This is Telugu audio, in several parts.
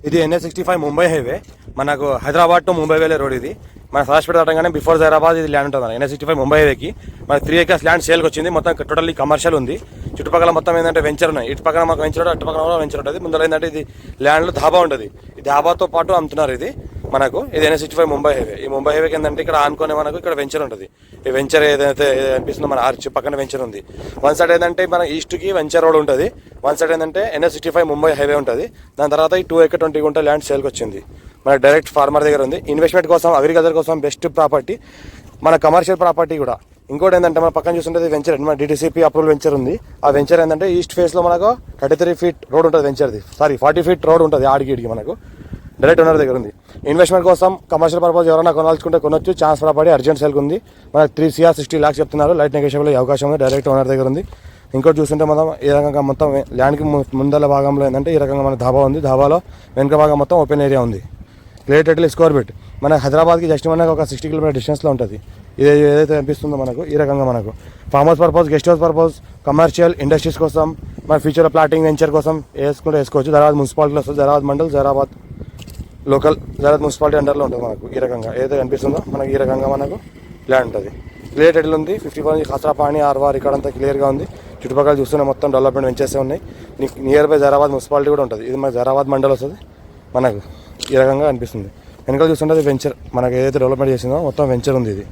ఇది NH65 ముంబై హైవే. మనకు హైదరాబాద్ టు ముంబై వెళ్ళే రోడ్ ఇది. మన సదాశివపేట దాటంగానే బిఫోర్ జైరాబాద్ ఇది ల్యాండ్ ఉంటుంది. NH65 ముంబై హైవేకి మనకి 3 acres ల్యాండ్ సేల్కి వచ్చింది. మొత్తం టోటల్లీ కమర్షియల్ ఉంది. చుట్టుపక్కల మొత్తం ఏంటంటే వెంచర్ ఉన్నాయి. ఇటు పక్కన మాకు వెంచర్, అటు పక్కన వెంచర్ ఉంటుంది. ముందర ఏంటంటే ఇది ల్యాండ్లో ధాబా ఉంటుంది. ఈ ధాబాతో పాటు అమ్ముతున్నారు ఇది మనకు. ఇది NH65 ముంబై హైవే. ఈ ముంబై హైవేకి ఏంటంటే ఇక్కడ ఆనుకునే మనకు ఇక్కడ వెంచర్ ఉంటుంది. ఈ వెంచర్ ఏదైతే అనిపిస్తుందో మన ఆర్చ్ పక్కన వెంచర్ ఉంది. వన్ సైడ్ ఏంటంటే మన ఈస్ట్కి వెంచర్ రోడ్ ఉంటుంది. వన్ సైడ్ ఏంటంటే NH65 ముంబై హైవే ఉంటుంది. దాని తర్వాత ఈ 2 acre 20 గుంట ల్యాండ్ సేల్కి వచ్చింది. మన డైరెక్ట్ ఫార్మర్ దగ్గర ఉంది. ఇన్వెస్ట్మెంట్ కోసం, అగ్రికల్చర్ కోసం బెస్ట్ ప్రాపర్టీ, మన కమర్షియల్ ప్రాపర్టీ కూడా. ఇంకోటి ఏంటంటే మన పక్కన చూస్తుంటే వెంచర్, మన DTCP అప్రూవల్ వెంచర్ ఉంది. ఆ వెంచర్ ఏంటంటే ఈస్ట్ ఫేస్లో మనకు 33 feet రోడ్ ఉంటుంది వెంచర్ది. 40 feet రోడ్ ఉంటుంది ఆడికి మనకు. డైరెక్ట్ ఓనర్ దగ్గర ఉంది. ఇన్వెస్ట్మెంట్ కోసం, కమర్షియల్ పర్పస్ ఎవరైనా కొనాల్చుకుంటే కొనొచ్చు. ఛాన్స్ ప్రాపర్టీ అర్జెంట్ సేల్కి ఉంది. మనకు 3 crore 60 lakhs చెప్తున్నారు. లైట్ నెగోషియబుల్ అవకాశం ఉంది. డైరెక్ట్ ఓనర్ దగ్గర ఉంది. ఇంకోటి చూస్తుంటే మనం ఈ రకంగా మొత్తం ల్యాండ్కి ముందల భాగంలో ఏంటంటే ఈ రకంగా మన ధాబా ఉంది. ధాబాలో వెనుక భాగం మొత్తం ఓపెన్ ఏరియా ఉంది. Clear title square feet. మన హైదరాబాద్కి జస్ట్ మనకు ఒక 60 km డిస్టెన్స్లో ఉంటుంది. ఇది ఏదైతే అనిపిస్తుందో మనకు ఈ రకంగా మనకు form house purpose, guest house purpose, commercial, industries కోసం, మన ఫ్యూచర్లో ప్లాటింగ్ వెంచర్ కోసం వేసుకోవచ్చు. జైరాబాద్ మున్సిపాలిటీలో వస్తుంది. జైరాబాద్ మండల్, జైరాబాద్ లోకల్, జైరాబాద్ మున్సిపాలిటీ అండర్లో ఉంటుంది మనకు. ఈ రకంగా ఏదైతే కనిపిస్తుందో మనకు ఈ రకంగా మనకు ల్యాండ్ ఉంటుంది. క్లియర్ టైటిల్ ఉంది. 50% ఖసరాపాణి ఆర్వార్ ఇక్కడంతా క్లియర్గా ఉంది. చుట్టుపక్కల చూస్తున్న మొత్తం డెవలప్మెంట్ వెంచర్సే ఉన్నాయి. నియర్ బై జైరాబాద్ మున్సిపాలిటీ కూడా ఉంటుంది. ఇది మన జైరాబాద్ మండల్ వస్తుంది మనకు. ఈ రకంగా అనిపిస్తుంది. వెనకాల చూస్తుంటే అది వెంచర్, మనకు ఏదైతే డెవలప్మెంట్ చేసిందో మొత్తం వెంచర్ ఉంది. ఇది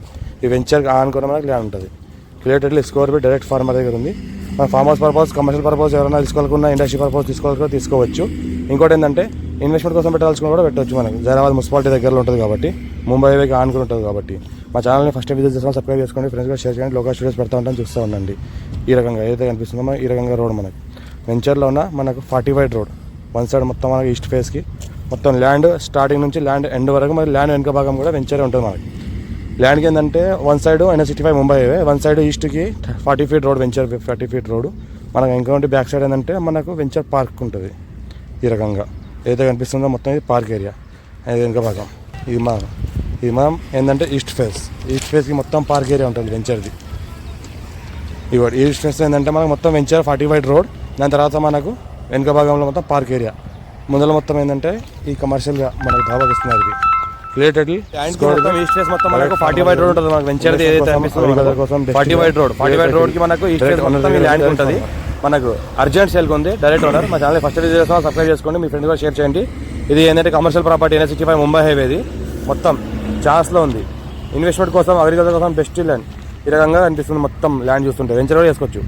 ఈ వెంచర్ ఆనుకున్న మనకు ల్యాండ్ ఉంటుంది. Clear title square feet direct farmer దగ్గర ఉంది. మన farm house purpose, commercial purpose ఎవరైనా తీసుకోవాలనుకున్నా, ఇండస్ట్రీ పర్పస్ తీసుకోవాలనుకున్నా తీసుకోవచ్చు. ఇంకోటి ఏంటంటే ఇన్వెస్ట్మెంట్ కోసం పెట్టాల్సుకున్నా కూడా పెట్టవచ్చు. మనకి జైరాబాద్ మున్సిపాలిటీ దగ్గరలో ఉంటుంది కాబట్టి, ముంబై హైవేకి ఆనుకుని ఉంటుంది కాబట్టి. మా ఛానల్ని ఫస్ట్ విజిట్ చేసుకొని సబ్స్క్రైబ్ చేసుకోండి, ఫ్రెండ్స్ కూడా షేర్ చేయండి. లోకల్ స్టూడియోస్ పెడతా ఉంటాను, చూస్తూ ఉండండి. ఈ రకంగా ఏదైతే కనిపిస్తుందో మనకి ఈ రకంగా రోడ్ మనకి వెంచర్లో ఉన్న మనకు 40 feet రోడ్. వన్ సైడ్ మొత్తం మనకి ఈస్ట్ ఫేస్కి మొత్తం ల్యాండ్ స్టార్టింగ్ నుంచి ల్యాండ్ ఎండ్ వరకు మరి ల్యాండ్ వెనుక భాగం కూడా వెంచరే ఉంటుంది మనకి. ల్యాండ్కి ఏంటంటే one side NH65 Mumbai highway, one side ఈస్ట్కి 40 feet road, venture 40 feet road. మనకు ఇంకోటి బ్యాక్ సైడ్ ఏంటంటే మనకు వెంచర్ పార్క్ ఉంటుంది. ఈ రకంగా ఏదైతే కనిపిస్తుందో మొత్తం ఇది పార్క్ ఏరియా. అది వెనుక భాగం ఇది మనం ఏంటంటే ఈస్ట్ ఫేస్కి మొత్తం పార్క్ ఏరియా ఉంటుంది వెంచర్ది. ఇవ్వడు ఈస్ట్ ఫేస్ ఏంటంటే మనకు మొత్తం వెంచర్ 40 feet రోడ్. దాని తర్వాత మనకు వెనుక భాగంలో మొత్తం పార్క్ ఏరియా. ముందర మొత్తం ఏంటంటే ఈ కమర్షియల్గా మనకు ధాబాకి ఇస్తున్నారు. ఇది క్లియర్ టైటిల్ ఈస్ట్ ఫేస్ మొత్తం మనకు 40 feet రోడ్ ఉంటుంది. మనకు వెంచర్ది ఏదైతే కోసం 40 feet రోడ్కి మనకు ఈస్ట్ ఫేస్ మొత్తం ఈ ల్యాండ్ ఉంటుంది. మనకు అర్జెంట్ సేల్కి ఉంది. Direct owner. మా ఛానల్ ఫస్ట్ విజిట్ చేస్తాం, సబ్స్క్రైబ్ చేసుకోండి, మీ ఫ్రెండ్స్ కూడా షేర్ చేయండి. ఇది ఏంటంటే కమర్షియల్ ప్రాపర్టీ NH65 ముంబై హైవేది. మొత్తం ఛాన్స్లో ఉంది. ఇన్వెస్ట్మెంట్ కోసం, అగ్రికల్చర్ కోసం బెస్ట్ ల్యాండ్. ఈ రకంగా అనిపిస్తుంది మొత్తం ల్యాండ్ చూస్తుంటే. వెంచర్ కూడా చేసుకోవచ్చు.